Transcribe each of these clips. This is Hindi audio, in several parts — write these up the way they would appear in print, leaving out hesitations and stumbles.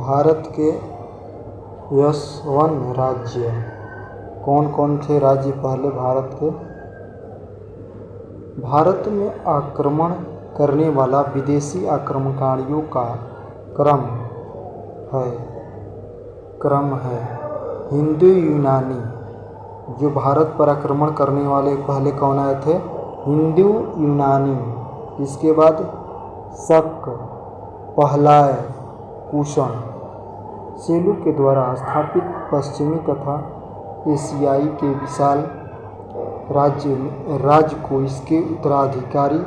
भारत के यशवन राज्य कौन कौन थे राज्य पहले भारत के? भारत में आक्रमण करने वाला विदेशी आक्रमणकारियों का क्रम है हिंदू यूनानी। जो भारत पर आक्रमण करने वाले पहले कौन आए थे? हिंदू यूनानी। इसके बाद शक, पहलाय, कुषाण, सेलुक के द्वारा स्थापित पश्चिमी तथा एशियाई के विशाल राज्य को इसके उत्तराधिकारी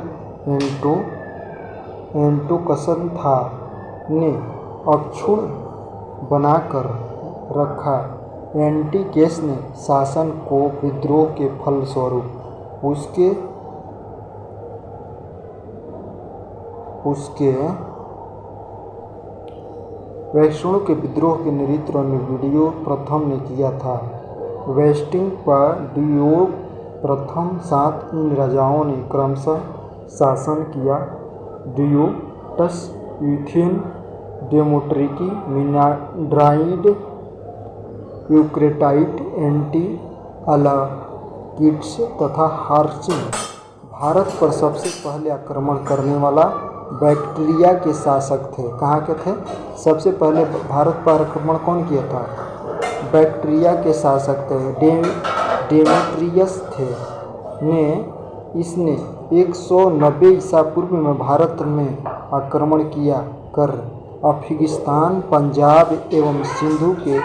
एंटोकसंथा ने अक्षुण्ण बनाकर रखा। एंटिकेस ने शासन को विद्रोह के फलस्वरूप उसके वैष्णव के विद्रोह के नेतृत्व में वीडियो प्रथम ने किया था। वेस्टिंग पर डियोग प्रथम 7 इन राजाओं ने क्रमशः शासन किया। डियोटस, यूथेन, डेमोट्रिकी, मिनाड्राइड, यूक्रेटाइट, एंटी-अलाकिड्स तथा हार्चिन। भारत पर सबसे पहले आक्रमण करने वाला बैक्ट्रिया के शासक थे। कहाँ के थे? सबसे पहले भारत पर आक्रमण कौन किया था? बैक्ट्रिया के शासक थे, डेमेट्रियस थे। इसने 190 ईसा पूर्व में भारत में आक्रमण किया कर अफगानिस्तान, पंजाब एवं सिंधु के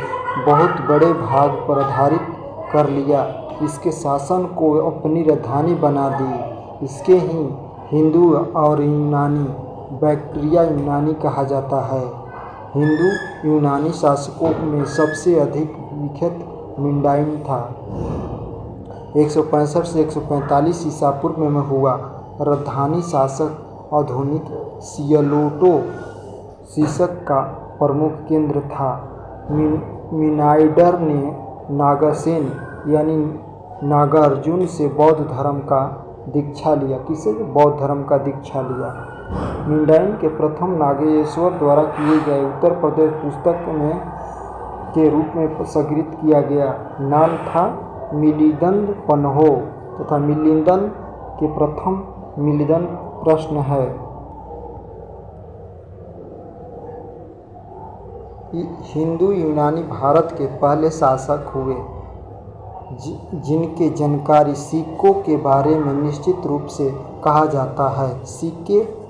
बहुत बड़े भाग पर आधारित कर लिया। इसके शासन को अपनी राजधानी बना दी। इसके ही हिंदू और यूनानी, बैक्ट्रिया यूनानी कहा जाता है। हिंदू यूनानी शासकों में सबसे अधिक विख्यात मिनडाइन था। 165 से 145 ईसा पूर्व में हुआ। राजधानी शासक आधुनिक शीर्षक का प्रमुख केंद्र था। मिनाइडर ने नागासेन यानी नागार्जुन से बौद्ध धर्म का दीक्षा लिया। किसे? बौद्ध धर्म का दीक्षा लिया। मिनडाइन के प्रथम नागेश्वर द्वारा किए गए उत्तर प्रदेश पुस्तक में के रूप में संग्रहित किया गया नाम था मिलिंद पन्हो तथा मिलिंदन के प्रथम मिलिंदन प्रश्न है। हिंदू यूनानी भारत के पहले शासक हुए जिनके जानकारी सिक्कों के बारे में निश्चित रूप से कहा जाता है। सिक्के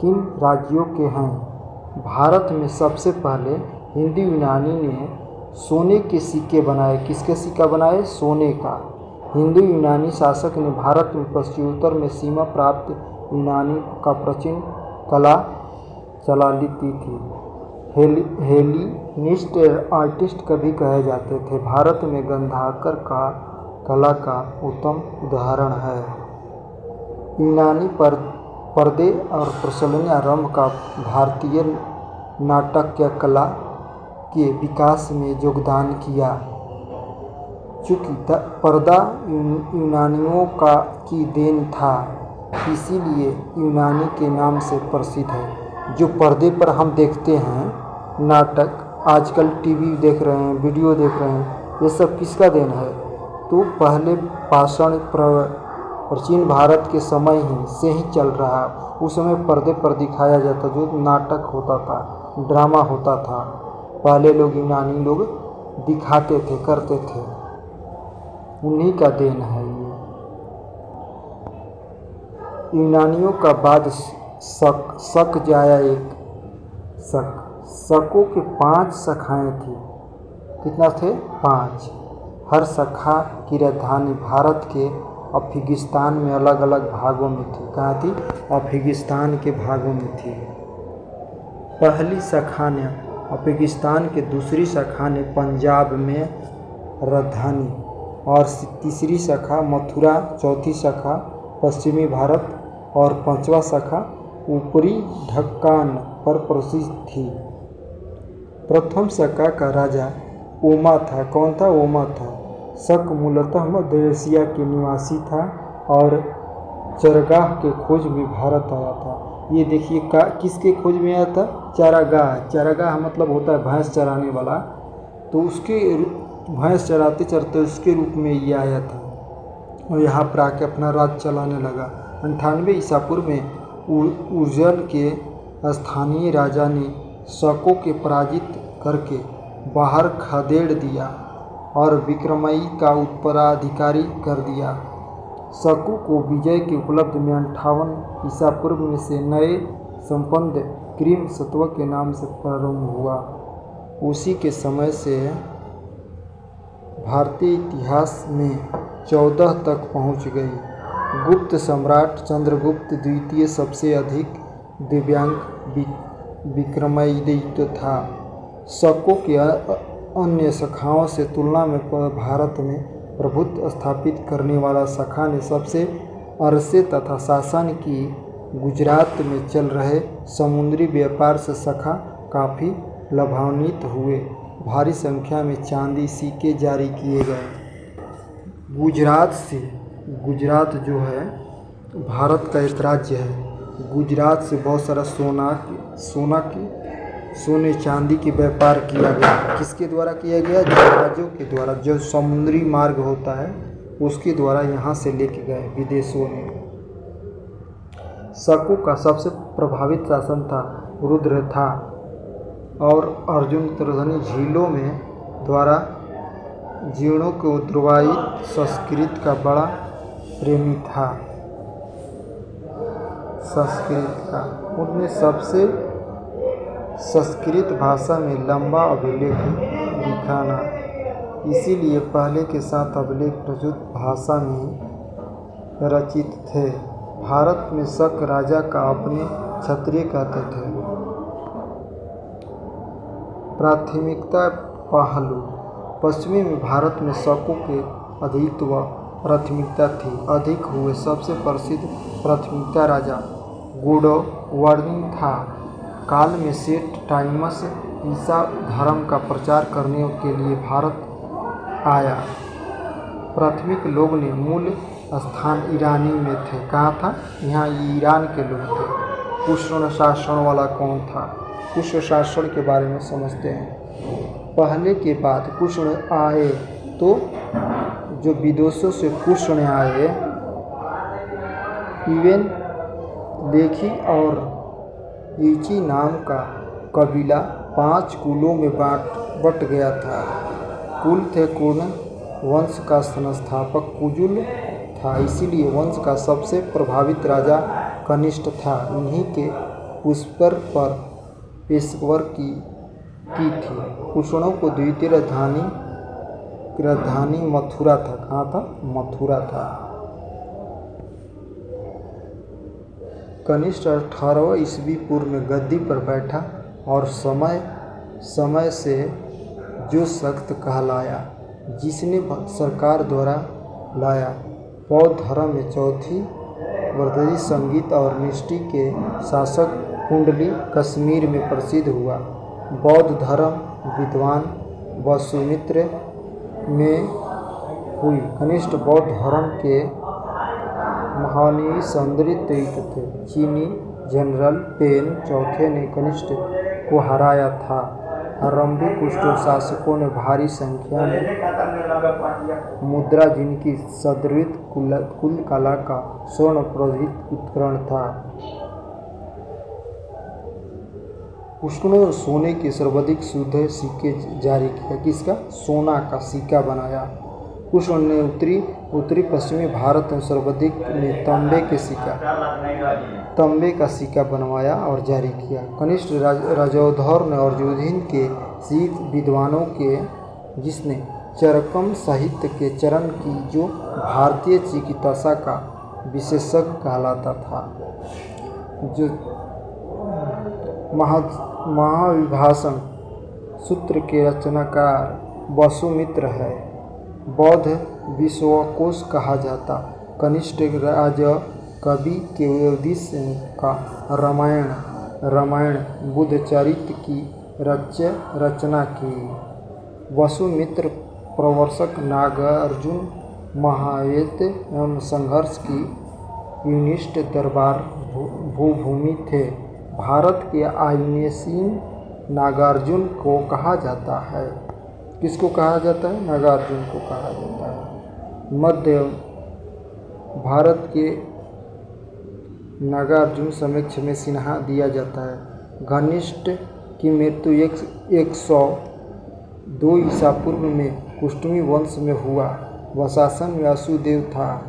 किन राज्यों के हैं? भारत में सबसे पहले हिंदू यूनानी ने सोने के सिक्के बनाए। किसके सिक्का बनाए? सोने का। हिंदू यूनानी शासक ने भारत में पश्चिमोत्तर में सीमा प्राप्त यूनानी का प्राचीन कला चला ली थी। हेलिनिस्ट आर्टिस्ट कभी कहे जाते थे। भारत में गंधकार का कला का उत्तम उदाहरण है। यूनानी पर्दे और प्रचलन आरंभ का भारतीय नाट्य कला के विकास में योगदान किया। चूँकि पर्दा यूनानियों की देन था, इसीलिए यूनानी के नाम से प्रसिद्ध है। जो पर्दे पर हम देखते हैं नाटक, आजकल टीवी देख रहे हैं, वीडियो देख रहे हैं, ये सब किसका देन है? तो पहले प्राचीन भारत के समय ही से ही चल रहा। उस समय पर्दे पर दिखाया जाता, जो नाटक होता था, ड्रामा होता था, पहले लोग यूनानी लोग दिखाते थे, करते थे, उन्हीं का देन है ये। यूनानियों का बाद शक जाया एक शकों के 5 शाखाएँ थी। कितना थे? 5। हर शाखा की राजधानी भारत के अफगानिस्तान में अलग अलग भागों में थी। कहाँ थी? अफगानिस्तान के भागों में थी। पहली शाखा ने अफगानिस्तान के, दूसरी शाखा ने पंजाब में राजधानी, और तीसरी शाखा मथुरा, चौथी शाखा पश्चिमी भारत और 5वां शाखा ऊपरी ढक्कन पर प्रसिद्ध थी। प्रथम शाखा का राजा ओमा था। कौन था? ओमा था। शक मूलतः मध्य एशिया के निवासी था और चरगाह के खोज में भारत आया था। ये देखिए किसके खोज में आया था? चारागाह। चारागाह मतलब होता है भैंस चराने वाला, तो उसके भैंस चराते चरते उसके रूप में ये आया था और यहाँ पर आके अपना राज चलाने लगा। 98 ईसा पूर्व में उर्जन के स्थानीय राजा ने शकों के पराजित करके बाहर खदेड़ दिया और विक्रमयी का उत्तराधिकारी कर दिया। शकों को विजय के उपलब्ध में 58 ईसा पूर्व में से नए संपन्न क्रीम सत्व के नाम से प्रारंभ हुआ। उसी के समय से भारतीय इतिहास में 14 तक पहुंच गई। गुप्त सम्राट चंद्रगुप्त द्वितीय सबसे अधिक दिव्यांग विक्रमादित्य था। शकों के अन्य शाखाओं से तुलना में भारत में प्रभुत्व स्थापित करने वाला शाखा ने सबसे अरसे तथा शासन की गुजरात में चल रहे समुद्री व्यापार से शाखा काफ़ी लाभान्वित हुए। भारी संख्या में चांदी सिक्के जारी किए गए। गुजरात जो है भारत का एक राज्य है। गुजरात से बहुत सारा सोने चांदी के व्यापार किया गया। किसके द्वारा किया गया? जहाज़ों के द्वारा। जो समुद्री मार्ग होता है उसके द्वारा यहाँ से लेके गए विदेशों में। शकों का सबसे प्रभावित शासन था रुद्र था और अर्जुन तरधनी झीलों में द्वारा जीर्णों के उत्तरवाहित संस्कृत का बड़ा प्रेमी था। संस्कृत का उनने सबसे संस्कृत भाषा में लंबा अभिलेख लिखा ना, इसीलिए पहले के 7 अभिलेख प्रचुर भाषा में रचित थे। भारत में शक राजा का अपने क्षत्रिय कहते थे। प्राथमिकता पहलू। पश्चिमी में भारत में शकों के अधिकत्व प्राथमिकता थी। अधिक हुए सबसे प्रसिद्ध प्राथमिकता राजा गोडवर्णन था। काल में सेठ टाइमस ईसा धर्म का प्रचार करने के लिए भारत आया। प्राथमिक लोग ने मूल स्थान ईरानी में थे। कहाँ था? यहाँ ईरान के लोग थे। कुषाण शासन वाला कौन था? कुषाण शासन के बारे में समझते हैं। पहले के बाद कुषाण आए तो जो विदेशों से कुषाण आए, इवेन लेखी और ईची नाम का कबीला 5 कुलों में बट गया था। कुल थे कुल वंश का संस्थापक कुजुल था, इसीलिए वंश का सबसे प्रभावित राजा कनिष्ठ था। इन्हीं के पुष्कर पर पेशवर की थी। कुषाणों को द्वितीय राजधानी मथुरा था। कहाँ था? मथुरा था। कनिष्ठ 18वें ईस्वी पूर्व में गद्दी पर बैठा और समय से जो सख्त कहलाया, जिसने सरकार द्वारा लाया। बौद्ध धर्म में चौथी वर्दी संगीत और मिष्टी के शासक कुंडली कश्मीर में प्रसिद्ध हुआ। बौद्ध धर्म विद्वान वसुमित्र में हुई। कनिष्ठ बौद्ध धर्म के महानीय संदर्भित थे। चीनी जनरल पेन चौथे ने कनिष्ठ को हराया था। आरंभिक कुष्ठ शासकों ने भारी संख्या में मुद्रा, जिनकी सदृत कुल कला का स्वर्ण प्रोधित उपकरण था। कुषाणों ने सोने के सर्वाधिक शुद्ध सिक्के जारी किया। किसका? सोना का सिक्का बनाया। कुषाण ने उत्तरी पश्चिमी भारत में सर्वाधिक में तांबे का सिक्का बनवाया और जारी किया। कनिष्ठ राजौधर ने अर्जुन के शीत विद्वानों के, जिसने चरकम साहित्य के चरण की, जो भारतीय चिकित्सा का विशेषज्ञ कहलाता था। जो महाविभाषण सूत्र के रचनाकार वसुमित्र है। बौद्ध विश्वकोश कहा जाता। कनिष्ठ राजा कवि के उद्देश्य का रामायण बुद्धचरित्र की रचना की। वसुमित्र प्रवर्षक नागार्जुन महायुद्ध एवं संघर्ष की यूनिस्ट दरबार भूभूमि थे। भारत के आग्नेयसीन नागार्जुन को कहा जाता है। किसको कहा जाता है? नागार्जुन को कहा जाता है। मध्य भारत के नागार्जुन समक्ष में सिन्हा दिया जाता है। घनिष्ठ की मृत्यु 102 ईसा पूर्व में कुष्टुमी वंश में हुआ। वशासन वासुदेव था।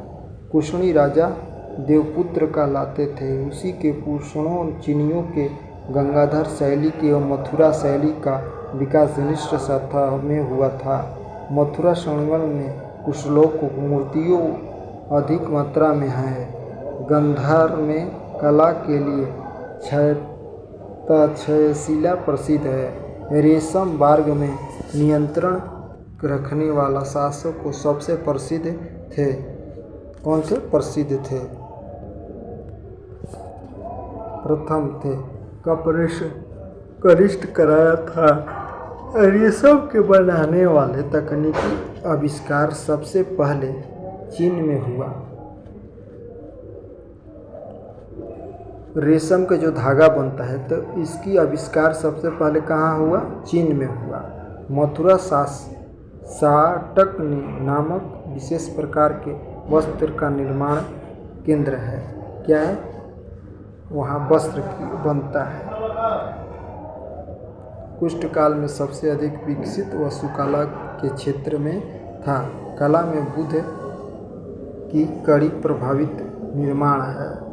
कुशणी राजा देवपुत्र कहलाते थे। उसी के पुष्णों चीनियों के गंगाधर शैली के और मथुरा शैली का विकास घनिष्ठ सतह में हुआ था। मथुरा संगम में कुशलोक मूर्तियों अधिक मात्रा में है। गांधार में कला के लिए क्षयशिला प्रसिद्ध है। रेशम मार्ग में नियंत्रण रखने वाला शासक को सबसे प्रसिद्ध थे। कौन थे? प्रसिद्ध थे। प्रथम थे कनिष्ठ कराया था। रेशम के बनाने वाले तकनीकी आविष्कार सबसे पहले चीन में हुआ। रेशम का जो धागा बनता है तो इसकी आविष्कार सबसे पहले कहाँ हुआ? चीन में हुआ। मथुरा साटक नामक विशेष प्रकार के वस्त्र का निर्माण केंद्र है। क्या है? वहाँ वस्त्र बनता है। कुष्ठ काल में सबसे अधिक विकसित वास्तुकला के क्षेत्र में था। कला में बुद्ध की कड़ी प्रभावित निर्माण है।